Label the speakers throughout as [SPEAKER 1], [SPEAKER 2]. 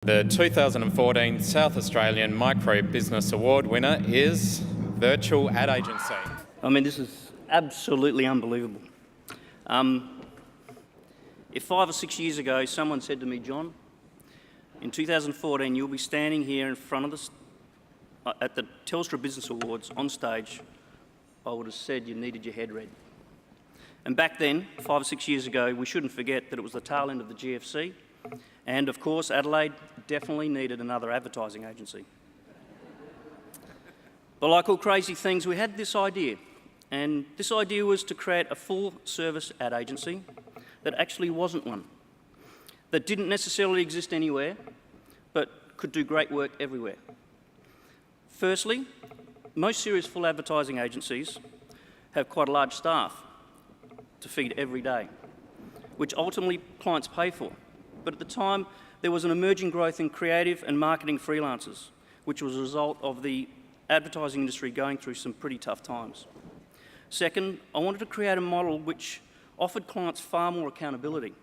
[SPEAKER 1] The 2014 South Australian Micro Business Award winner is Virtual Ad Agency.
[SPEAKER 2] I mean, this is absolutely unbelievable. If 5 or 6 years ago someone said to me, John, in 2014 you'll be standing here in front of us at the Telstra Business Awards on stage, I would have said you needed your head read. And back then, 5 or 6 years ago, we shouldn't forget that it was the tail end of the GFC, and of course Adelaide definitely needed another advertising agency. But like all crazy things, we had this idea, and this idea was to create a full-service ad agency that actually wasn't one, that didn't necessarily exist anywhere, but could do great work everywhere. Firstly, most serious full advertising agencies have quite a large staff to feed every day, which ultimately clients pay for. But at the time, there was an emerging growth in creative and marketing freelancers, which was a result of the advertising industry going through some pretty tough times. Second, I wanted to create a model which offered clients far more accountability.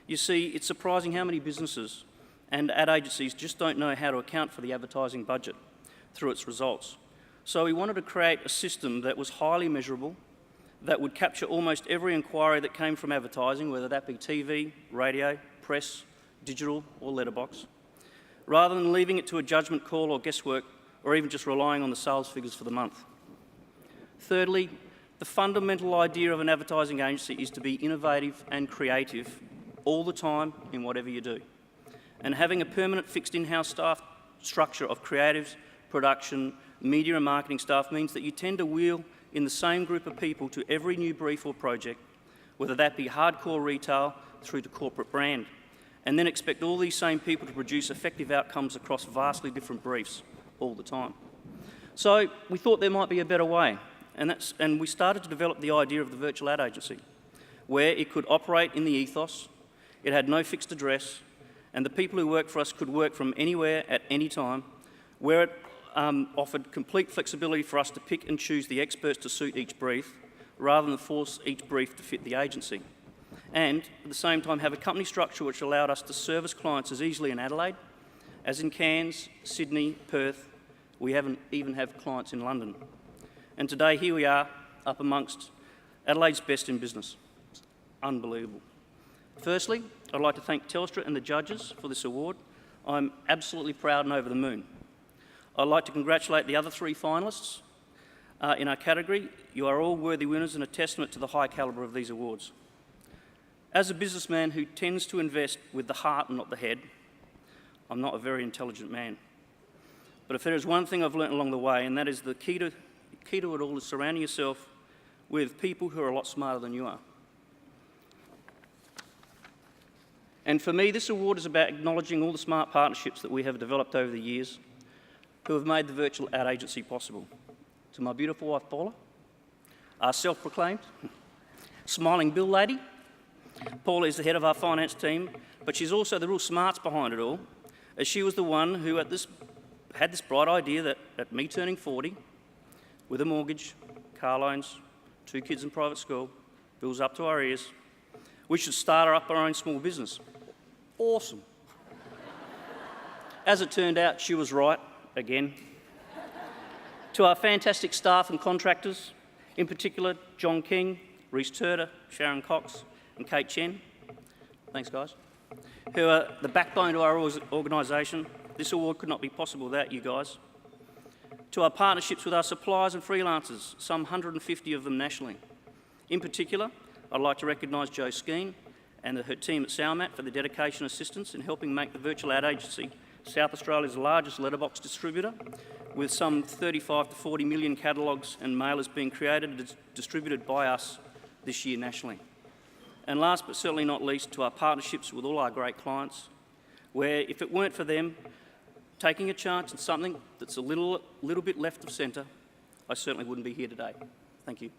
[SPEAKER 2] You see, it's surprising how many businesses and ad agencies just don't know how to account for the advertising budget through its results. So we wanted to create a system that was highly measurable, that would capture almost every inquiry that came from advertising, whether that be TV, radio, press, digital or letterbox, rather than leaving it to a judgment call or guesswork, or even just relying on the sales figures for the month. Thirdly, the fundamental idea of an advertising agency is to be innovative and creative all the time in whatever you do. And having a permanent fixed in-house staff structure of creatives, production, media and marketing staff means that you tend to wheel in the same group of people to every new brief or project, whether that be hardcore retail through to corporate brand, and then expect all these same people to produce effective outcomes across vastly different briefs all the time. So we thought there might be a better way, and we started to develop the idea of the virtual ad agency, where it could operate in the ethos, it had no fixed address, and the people who worked for us could work from anywhere at any time, where it offered complete flexibility for us to pick and choose the experts to suit each brief, rather than force each brief to fit the agency. And at the same time have a company structure which allowed us to service clients as easily in Adelaide as in Cairns, Sydney, Perth. We even have clients in London. And today here we are up amongst Adelaide's best in business. It's unbelievable. Firstly, I'd like to thank Telstra and the judges for this award. I'm absolutely proud and over the moon. I'd like to congratulate the other 3 finalists in our category. You are all worthy winners and a testament to the high calibre of these awards. As a businessman who tends to invest with the heart and not the head, I'm not a very intelligent man. But if there is one thing I've learnt along the way, and that is the key to it all is surrounding yourself with people who are a lot smarter than you are. And for me, this award is about acknowledging all the smart partnerships that we have developed over the years who have made the virtual ad agency possible. To my beautiful wife, Paula, our self-proclaimed smiling bill lady. Paula is the head of our finance team, but she's also the real smarts behind it all, as she was the one who had this bright idea that at me turning 40, with a mortgage, car loans, 2 kids in private school, bills up to our ears, we should start up our own small business. Awesome. As it turned out, she was right, again. To our fantastic staff and contractors, in particular John King, Reece Turter, Sharon Cox and Kate Chen, thanks guys, who are the backbone to our organisation. This award could not be possible without you guys. To our partnerships with our suppliers and freelancers, some 150 of them nationally. In particular, I'd like to recognise Jo Skeen and her team at Salmat for their dedication and assistance in helping make the virtual ad agency South Australia's largest letterbox distributor, with some 35 to 40 million catalogues and mailers being created and distributed by us this year nationally. And last but certainly not least, to our partnerships with all our great clients, where if it weren't for them taking a chance in something that's a little bit left of centre, I certainly wouldn't be here today. Thank you.